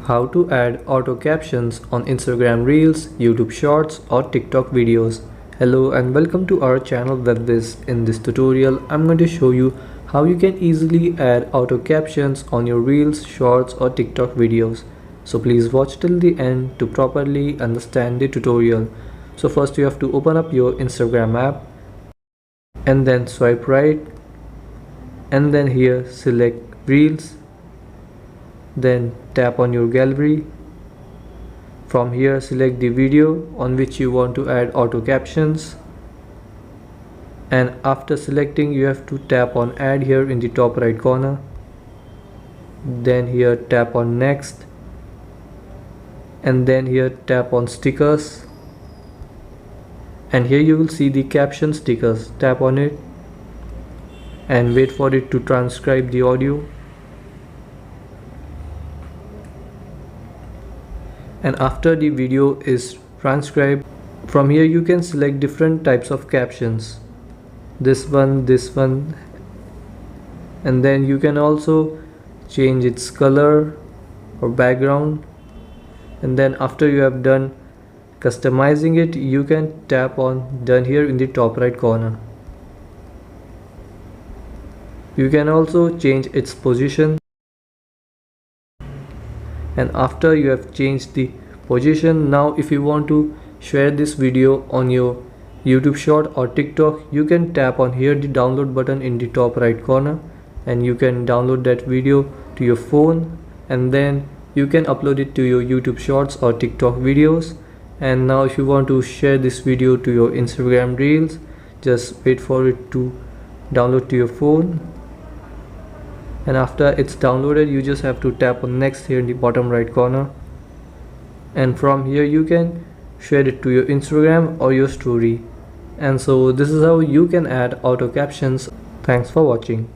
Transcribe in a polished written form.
How to add auto captions on Instagram Reels, YouTube Shorts or TikTok videos. Hello and welcome to our channel Whizz. In this tutorial, I'm going to show you how you can easily add auto captions on your Reels, Shorts or TikTok videos. So please watch till the end to properly understand the tutorial. So first you have to open up your Instagram app and then swipe right and then here select Reels. Then tap on your gallery. From here select the video on which you want to add auto captions, and after selecting you have to tap on add here in the top right corner. Then here tap on next and then here tap on stickers, and here you will see the caption stickers. Tap on it and wait for it to transcribe the audio. And after the video is transcribed, from here you can select different types of captions, this one, and then you can also change its color or background. And then after you have done customizing it, you can tap on done here in the top right corner. You can also change its position. And after you have changed the position, now if you want to share this video on your YouTube short or TikTok, you can tap on here the download button in the top right corner, and you can download that video to your phone and then you can upload it to your YouTube shorts or TikTok videos. And now if you want to share this video to your Instagram Reels, just wait for it to download to your phone, and after it's downloaded you just have to tap on next here in the bottom right corner, and from here you can share it to your Instagram or your story. And so this is how you can add auto captions. Thanks for watching.